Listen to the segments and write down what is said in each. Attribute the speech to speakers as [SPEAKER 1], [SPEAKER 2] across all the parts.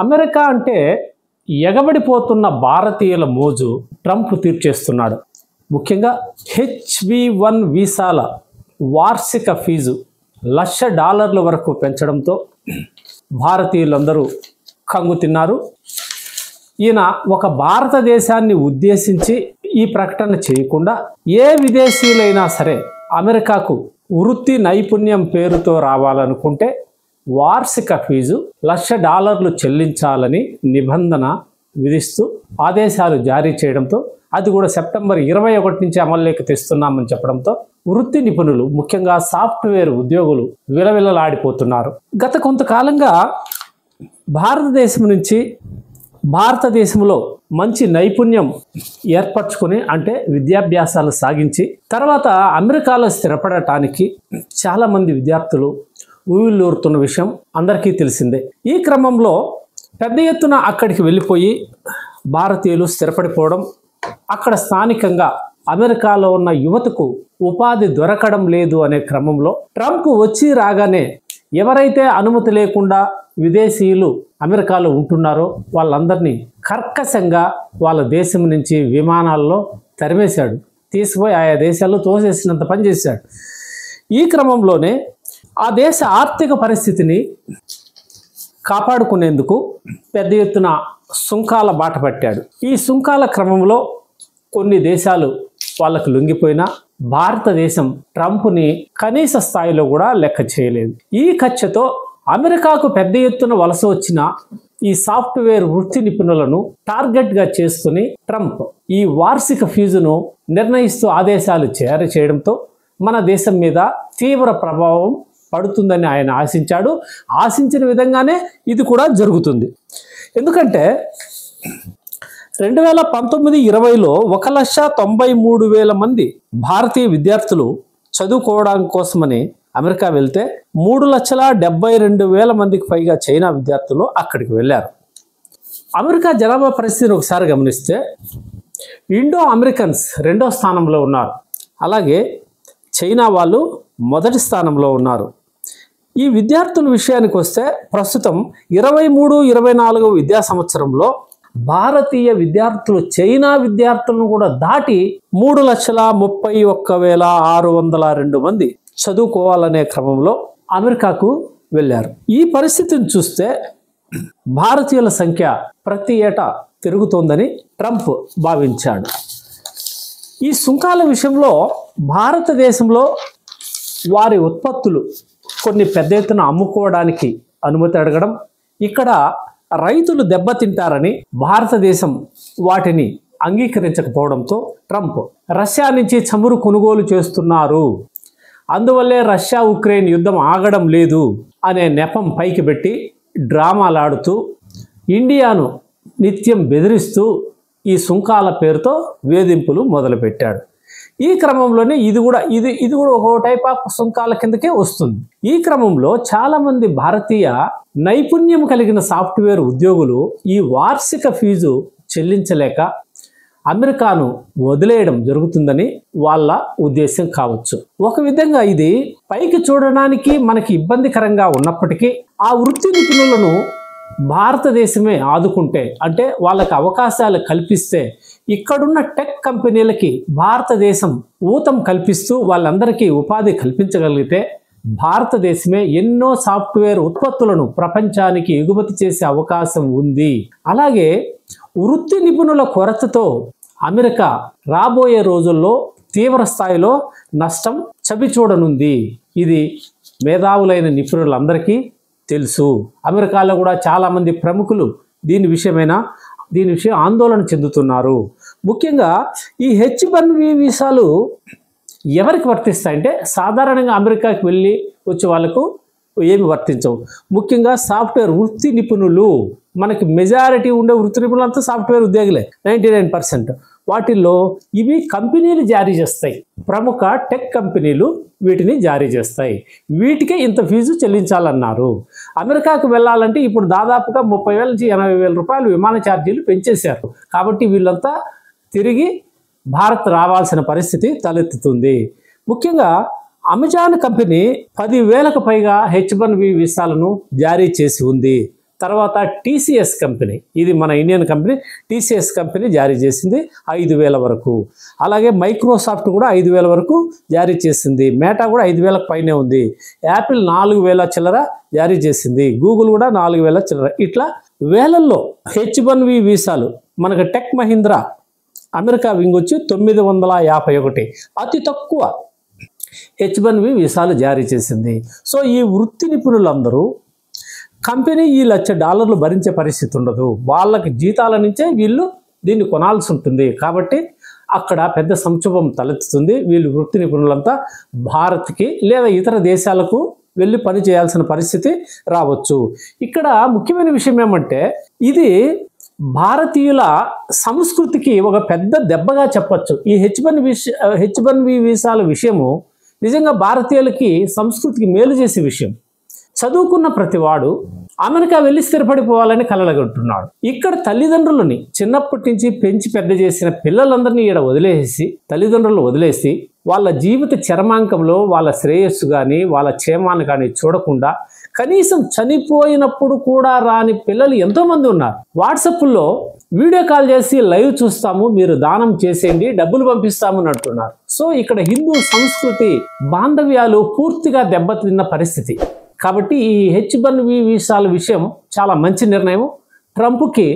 [SPEAKER 1] America అంటే ఎగబడిపోతున్న భారతీయుల మోజు ట్రంప్ తీర్చేస్తున్నాడు. ముఖ్యంగా H1B వీసాల వార్షిక ఫీజు $1,00,000 వరకు పెంచడంతో భారతీయులందరూ కంగు తిన్నారు. ఈయన ఒక భారతదేశాన్ని ఉద్దేశించి ఈ ప్రకటన చేయకుండా ఏ విదేశీయులైనా సరే అమెరికాకు వృత్తి నైపుణ్యం పేరుతో రావాలనుకుంటే వార్షిక ఫీజు $1,00,000 చెల్లించాలని నిబంధన విధిస్తూ ఆదేశాలు జారీ చేయడంతో అది కూడా సెప్టెంబర్ 21 నుంచి అమల్లోకి తెస్తున్నామని చెప్పడంతో వృత్తి నిపుణులు ముఖ్యంగా సాఫ్ట్వేర్ ఉద్యోగులు విలవిలలాడిపోతున్నారు. గత కొంతకాలంగా భారతదేశంలో మంచి నైపుణ్యం ఏర్పరచుకొని అంటే విద్యాభ్యాసాలు సాగించి తర్వాత అమెరికాలో స్థిరపడటానికి చాలామంది విద్యార్థులు ఊవిళ్ళూరుతున్న విషయం అందరికీ తెలిసిందే. ఈ క్రమంలో పెద్ద ఎత్తున అక్కడికి వెళ్ళిపోయి భారతీయులు స్థిరపడిపోవడం, అక్కడ స్థానికంగా అమెరికాలో ఉన్న యువతకు ఉపాధి దొరకడం లేదు అనే క్రమంలో ట్రంప్ వచ్చి రాగానే ఎవరైతే అనుమతి లేకుండా విదేశీయులు అమెరికాలో ఉంటున్నారో వాళ్ళందరినీ కర్కశంగా వాళ్ళ దేశం నుంచి విమానాల్లో తరిమేశాడు, తీసుకుపోయి ఆయా దేశాల్లో తోసేసినంత పని చేశాడు. ఈ క్రమంలోనే ఆ దేశ ఆర్థిక పరిస్థితిని కాపాడుకునేందుకు పెద్ద ఎత్తున సుంకాల బాట పట్టాడు. ఈ సుంకాల క్రమంలో కొన్ని దేశాలు వాళ్ళకు లొంగిపోయినా భారతదేశం ట్రంప్ని కనీస స్థాయిలో కూడా లెక్క చేయలేదు. ఈ కక్షతో అమెరికాకు పెద్ద ఎత్తున వలస వచ్చిన ఈ సాఫ్ట్వేర్ వృత్తి నిపుణులను టార్గెట్గా చేసుకుని ట్రంప్ ఈ వార్షిక ఫీజును నిర్ణయిస్తూ ఆదేశాలు జారీ చేయడంతో మన దేశం మీద తీవ్ర ప్రభావం పడుతుందని ఆయన ఆశించాడు. ఆశించిన విధంగానే ఇది కూడా జరుగుతుంది. ఎందుకంటే 2019-20లో 1,93,000 మంది భారతీయ విద్యార్థులు చదువుకోవడానికి కోసమని అమెరికా వెళ్తే 3,72,000 మందికి పైగా చైనా విద్యార్థులు అక్కడికి వెళ్ళారు. అమెరికా జనాభా పరిస్థితిని ఒకసారి గమనిస్తే ఇండో అమెరికన్స్ 2వ స్థానంలో ఉన్నారు, అలాగే చైనా వాళ్ళు మొదటి స్థానంలో ఉన్నారు. ఈ విద్యార్థుల విషయానికి వస్తే ప్రస్తుతం 23-24 విద్యా సంవత్సరంలో భారతీయ విద్యార్థులు చైనా విద్యార్థులను కూడా దాటి 3,31,602 మంది చదువుకోవాలనే క్రమంలో అమెరికాకు వెళ్ళారు. ఈ పరిస్థితిని చూస్తే భారతీయుల సంఖ్య ప్రతి ఏటా పెరుగుతోందని ట్రంప్ భావించాడు. ఈ సుంకాల విషయంలో భారతదేశంలో వారి ఉత్పత్తులు కొన్ని పెద్ద ఎత్తున అమ్ముకోవడానికి అనుమతి అడగడం, ఇక్కడ రైతులు దెబ్బతింటారని భారతదేశం వాటిని అంగీకరించకపోవడంతో ట్రంప్ రష్యా నుంచి చమురు కొనుగోలు చేస్తున్నారు, అందువల్లే రష్యా ఉక్రెయిన్ యుద్ధం ఆగడం లేదు అనే నెపం పైకి పెట్టి డ్రామాలాడుతూ ఇండియాను నిత్యం బెదిరిస్తూ ఈ సుంకాల పేరుతో వేధింపులు మొదలుపెట్టాడు. ఈ క్రమంలోనే ఇది కూడా ఒక టైప్ ఆఫ్ సుంకాల కిందకే వస్తుంది. ఈ క్రమంలో చాలామంది భారతీయ నైపుణ్యం కలిగిన సాఫ్ట్వేర్ ఉద్యోగులు ఈ వార్షిక ఫీజు చెల్లించలేక అమెరికాను వదిలేయడం జరుగుతుందని వాళ్ళ ఉద్దేశం కావచ్చు. ఒక విధంగా ఇది పైకి చూడడానికి మనకి ఇబ్బందికరంగా ఉన్నప్పటికీ ఆ వృత్తి నిపుణులను భారతదేశమే ఆదుకుంటే, అంటే వాళ్ళకి అవకాశాలు కల్పిస్తే, ఇక్కడున్న టెక్ కంపెనీలకి భారతదేశం ఊతం కల్పిస్తూ వాళ్ళందరికీ ఉపాధి కల్పించగలిగితే భారతదేశమే ఎన్నో సాఫ్ట్వేర్ ఉత్పత్తులను ప్రపంచానికి ఎగుమతి చేసే అవకాశం ఉంది. అలాగే వృత్తి నిపుణుల కొరతతో అమెరికా రాబోయే రోజుల్లో తీవ్ర స్థాయిలో నష్టం చవిచూడనుంది. ఇది మేధావులైన నిపుణులందరికీ తెలుసు. అమెరికాలో కూడా చాలామంది ప్రముఖులు దీని విషయం ఆందోళన చెందుతున్నారు. ముఖ్యంగా ఈ H1B వీసాలు ఎవరికి వర్తిస్తాయంటే సాధారణంగా అమెరికాకి వెళ్ళి వచ్చే వాళ్ళకు ఏమి వర్తించవు. ముఖ్యంగా సాఫ్ట్వేర్ వృత్తి నిపుణులు, మనకి మెజారిటీ ఉండే వృత్తి నిపుణులు అంతా సాఫ్ట్వేర్ ఉద్యోగులే 99%. వాటిల్లో ఇవి కంపెనీలు జారీ చేస్తాయి, ప్రముఖ టెక్ కంపెనీలు వీటిని జారీ చేస్తాయి. వీటికే ఇంత ఫీజు చెల్లించాలన్నారు. అమెరికాకు వెళ్ళాలంటే ఇప్పుడు దాదాపుగా 30,000 నుంచి 80,000 రూపాయలు విమాన ఛార్జీలు పెంచేశారు. కాబట్టి వీళ్ళంతా తిరిగి భారత్ రావాల్సిన పరిస్థితి తలెత్తుతుంది. ముఖ్యంగా అమెజాన్ కంపెనీ 10,000కు పైగా H1B వీసాలను జారీ చేసి ఉంది. తర్వాత టీసీఎస్ కంపెనీ, ఇది మన ఇండియన్ కంపెనీ, టీసీఎస్ కంపెనీ జారీ చేసింది 5,000 వరకు. అలాగే మైక్రోసాఫ్ట్ కూడా 5,000 వరకు జారీ చేసింది. మేటా కూడా 5,000కు పైనే ఉంది. యాపిల్ 4,000 చిల్లర జారీ చేసింది. గూగుల్ కూడా 4,000 చిల్లర. ఇట్లా వేలల్లో H1B వీసాలు మనకు టెక్ మహీంద్రా అమెరికా వింగ్ వచ్చి 951, అతి తక్కువ H1B వీసాలు జారీ చేసింది. సో ఈ వృత్తి నిపుణులందరూ కంపెనీ ఈ $1,00,000 భరించే పరిస్థితి ఉండదు. వాళ్ళకి జీతాల నుంచే వీళ్ళు దీన్ని కొనాల్సి ఉంటుంది. కాబట్టి అక్కడ పెద్ద సంక్షోభం తలెత్తుతుంది. వీళ్ళు వృత్తి నిపుణులంతా భారత్కి లేదా ఇతర దేశాలకు వెళ్ళి పని చేయాల్సిన పరిస్థితి రావచ్చు. ఇక్కడ ముఖ్యమైన విషయం ఏమంటే ఇది భారతీయుల సంస్కృతికి ఒక పెద్ద దెబ్బగా చెప్పచ్చు. ఈ H1B వీసాల విషయము నిజంగా భారతీయులకి సంస్కృతికి మేలు చేసే విషయం. చదువుకున్న ప్రతివాడు అమెరికా వెళ్ళి స్థిరపడిపోవాలని కలలుగంటున్నాడు. ఇక్కడ తల్లిదండ్రులని చిన్నప్పటి నుంచి పెంచి పెద్ద చేసిన పిల్లలందరినీ ఇక్కడ తల్లిదండ్రులు వదిలేసి వాళ్ళ జీవిత చరమాంకంలో వాళ్ళ శ్రేయస్సు కానీ వాళ్ళ క్షేమాన్ని కానీ చూడకుండా కనీసం చనిపోయినప్పుడు కూడా రాని పిల్లలు ఎంతోమంది ఉన్నారు. వాట్సాప్లో వీడియో కాల్ చేసి లైవ్ చూస్తాము, మీరు దానం చేసేయండి, డబ్బులు పంపిస్తామని అంటున్నారు. సో ఇక్కడ హిందూ సంస్కృతి బాంధవ్యాలు పూర్తిగా దెబ్బతిన్న పరిస్థితి. కాబట్టి ఈ H1B వీసాల విషయం చాలా మంచి నిర్ణయం. ట్రంప్కి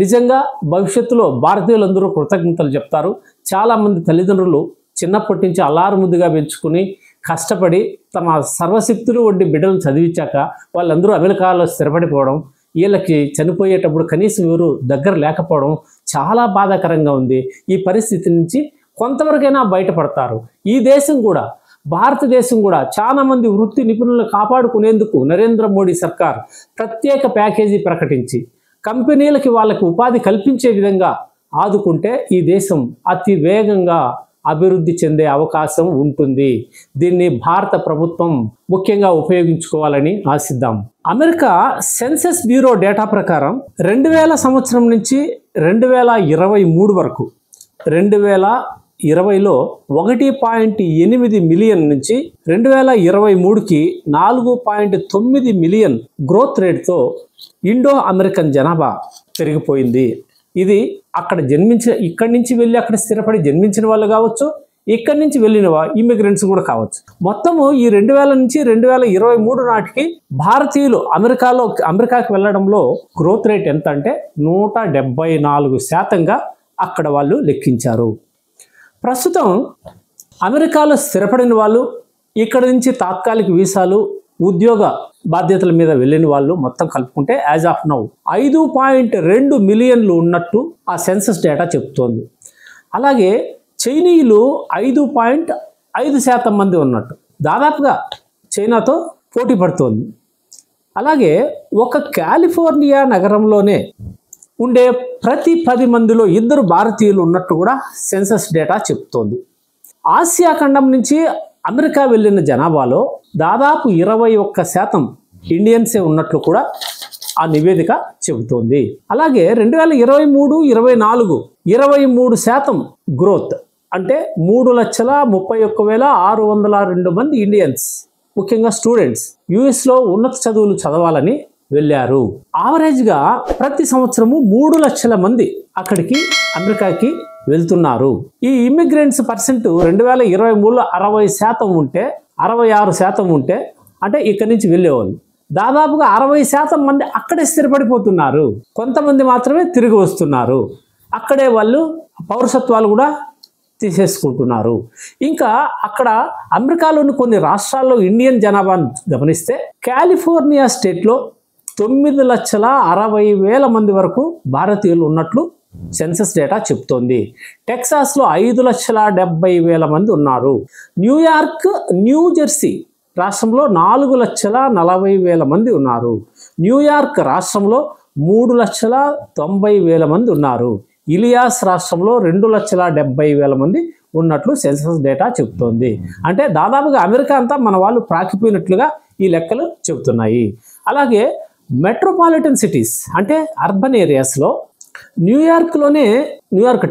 [SPEAKER 1] నిజంగా భవిష్యత్తులో భారతీయులందరూ కృతజ్ఞతలు చెప్తారు. చాలామంది తల్లిదండ్రులు చిన్నప్పటి నుంచి అల్లారు ముద్దుగా పెంచుకుని కష్టపడి తమ సర్వశక్తులు వడ్డీ బిడ్డలను చదివించాక వాళ్ళందరూ అమెరికాలో స్థిరపడిపోవడం, వీళ్ళకి చనిపోయేటప్పుడు కనీసం ఎవరు దగ్గర లేకపోవడం చాలా బాధాకరంగా ఉంది. ఈ పరిస్థితి నుంచి కొంతవరకైనా బయటపడతారు. ఈ దేశం కూడా భారతదేశం కూడా చాలామంది వృత్తి నిపుణులను కాపాడుకునేందుకు నరేంద్ర మోడీ సర్కార్ ప్రత్యేక ప్యాకేజీ ప్రకటించి కంపెనీలకి వాళ్ళకి ఉపాధి కల్పించే విధంగా ఆదుకుంటే ఈ దేశం అతి వేగంగా అభివృద్ధి చెందే అవకాశం ఉంటుంది. దీన్ని భారత ప్రభుత్వం ముఖ్యంగా ఉపయోగించుకోవాలని ఆశిద్దాం. అమెరికా సెన్సస్ బ్యూరో డేటా ప్రకారం 2000 సంవత్సరం నుంచి 2023 వరకు 2020లో 1.8 మిలియన్ నుంచి 2023కి 4.9 మిలియన్ గ్రోత్ రేట్తో ఇండో అమెరికన్ జనాభా పెరిగిపోయింది. ఇది ఇక్కడి నుంచి వెళ్ళి అక్కడ స్థిరపడి జన్మించిన వాళ్ళు కావచ్చు, ఇక్కడి నుంచి వెళ్ళిన ఇమిగ్రెంట్స్ కూడా కావచ్చు. మొత్తము ఈ 2000 నుంచి 2023 నాటికి భారతీయులు అమెరికాకి వెళ్ళడంలో గ్రోత్ రేట్ ఎంత అంటే 174% అక్కడ వాళ్ళు లెక్కించారు. ప్రస్తుతం అమెరికాలో స్థిరపడిన వాళ్ళు, ఇక్కడ నుంచి తాత్కాలిక వీసాలు, ఉద్యోగ బాధ్యతల మీద వెళ్ళిన వాళ్ళు మొత్తం కలుపుకుంటే యాజ్ ఆఫ్ నౌ 5.2 మిలియన్లు ఉన్నట్టు ఆ సెన్సస్ డేటా చెప్తోంది. అలాగే చైనీయులు 5.5% మంది ఉన్నట్టు, దాదాపుగా చైనాతో పోటీ పడుతోంది. అలాగే ఒక కాలిఫోర్నియా నగరంలోనే ఉండే ప్రతి 10 మందిలో 2 భారతీయులు ఉన్నట్టు కూడా సెన్సస్ డేటా చెప్తోంది. ఆసియా ఖండం నుంచి అమెరికా వెళ్ళిన జనాభాలో దాదాపు 21% ఇండియన్సే ఉన్నట్లు కూడా ఆ నివేదిక చెబుతోంది. అలాగే 2023-24 23% గ్రోత్ అంటే 3,31,602 మంది ఇండియన్స్, ముఖ్యంగా స్టూడెంట్స్ యుఎస్లో ఉన్నత చదువులు చదవాలని వెళ్ళారు. ఆవరేజ్గా ప్రతి సంవత్సరము 3 లక్షల మంది అక్కడికి అమెరికాకి వెళ్తున్నారు. ఈ ఇమిగ్రెంట్స్ పర్సెంట్ 2023లో 60% ఉంటే 66% ఉంటే అంటే ఇక్కడి నుంచి వెళ్ళేవాళ్ళు దాదాపుగా 60% మంది అక్కడే స్థిరపడిపోతున్నారు. కొంతమంది మాత్రమే తిరిగి వస్తున్నారు. అక్కడే వాళ్ళు పౌరసత్వాలు కూడా తీసేసుకుంటున్నారు. ఇంకా అక్కడ అమెరికాలోని కొన్ని రాష్ట్రాల్లో ఇండియన్ జనాభాను గమనిస్తే కాలిఫోర్నియా స్టేట్లో 9,60,000 మంది వరకు భారతీయులు ఉన్నట్లు సెన్సస్ డేటా చెప్తోంది. టెక్సాస్లో 5,70,000 మంది ఉన్నారు. న్యూ జెర్సీ రాష్ట్రంలో 4,40,000 మంది ఉన్నారు. న్యూయార్క్ రాష్ట్రంలో 3,90,000 మంది ఉన్నారు. ఇలియాస్ రాష్ట్రంలో 2,70,000 మంది ఉన్నట్లు సెన్సస్ డేటా చెబుతోంది. అంటే దాదాపుగా అమెరికా అంతా మన వాళ్ళు ప్రాకిపోయినట్లుగా ఈ లెక్కలు చెబుతున్నాయి. అలాగే మెట్రోపాలిటన్ సిటీస్ అంటే అర్బన్ ఏరియాస్లో న్యూయార్క్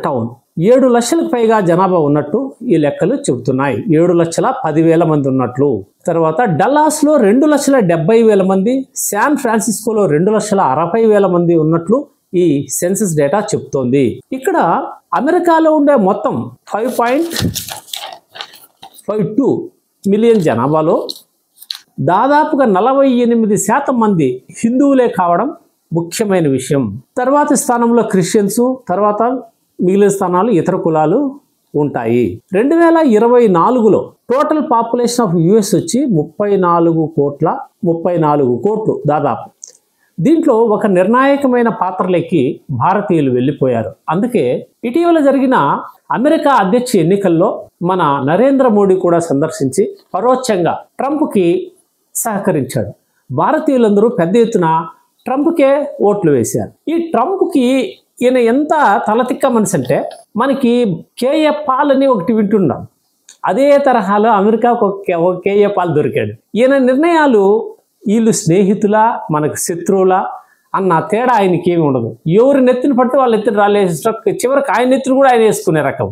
[SPEAKER 1] టౌన్ 7 లక్షలకు పైగా జనాభా ఉన్నట్టు ఈ లెక్కలు చెబుతున్నాయి. 7,10,000 మంది ఉన్నట్లు. తర్వాత డల్లాస్లో 2,70,000 మంది, శాన్ ఫ్రాన్సిస్కోలో 2,60,000 మంది ఉన్నట్లు ఈ సెన్సస్ డేటా చెప్తోంది. ఇక్కడ అమెరికాలో ఉండే మొత్తం 5.52 మిలియన్ జనాభాలో దాదాపుగా 48% మంది హిందువులే కావడం ముఖ్యమైన విషయం. తర్వాతి స్థానంలో క్రిస్టియన్స్, తర్వాత మిగిలిన స్థానాలు ఇతర కులాలు ఉంటాయి. 2024లో టోటల్ పాపులేషన్ ఆఫ్ యుఎస్ వచ్చి 34 కోట్లు దాదాపు. దీంట్లో ఒక నిర్ణాయకమైన పాత్రలోకి భారతీయులు వెళ్ళిపోయారు. అందుకే ఇటీవల జరిగిన అమెరికా అధ్యక్ష ఎన్నికల్లో మన నరేంద్ర మోడీ కూడా సందర్శించి పరోక్షంగా ట్రంప్కి సహకరించాడు. భారతీయులందరూ పెద్ద ఎత్తున ట్రంప్కే ఓట్లు వేశారు. ఈ ట్రంప్కి ఈయన ఎంత తలతిక్క మనిషి అంటే, మనకి కేఏ పాల్ అని ఒకటి వింటున్నాం, అదే తరహాలో అమెరికాకు ఒక కేఏ పాల్ దొరికాడు. ఈయన నిర్ణయాలు వీళ్ళు స్నేహితులా మనకు శత్రువులా అన్న తేడా ఆయనకి ఏమి ఉండదు. ఎవరు నెత్తిన పడితే వాళ్ళ ఎత్తున రాలేసి చివరికి ఆయన నెత్తిన కూడా ఆయన వేసుకునే రకం.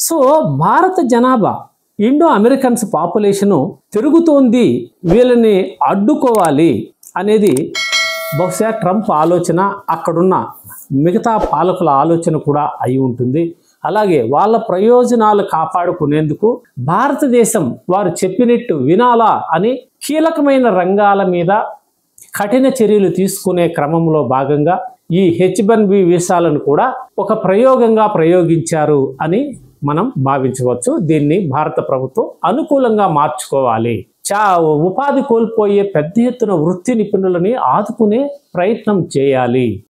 [SPEAKER 1] సో భారత జనాభా ఇండో అమెరికన్స్ పాపులేషను పెరుగుతోంది, వీళ్ళని అడ్డుకోవాలి అనేది బహుశా ట్రంప్ ఆలోచన, అక్కడున్న మిగతా పాలకుల ఆలోచన కూడా అయి ఉంటుంది. అలాగే వాళ్ళ ప్రయోజనాలు కాపాడుకునేందుకు భారతదేశం వారు చెప్పినట్టు వినాలా అని కీలకమైన రంగాల మీద కఠిన చర్యలు తీసుకునే క్రమంలో భాగంగా ఈ H-1B వీసాలను కూడా ఒక ప్రయోగంగా ప్రయోగించారు అని మనం భావించవచ్చు. దీన్ని భారత ప్రభుత్వం అనుకూలంగా మార్చుకోవాలి. ఉపాధి కోల్పోయే పెద్ద ఎత్తున వృత్తి నిపుణులని ఆదుకునే ప్రయత్నం చేయాలి.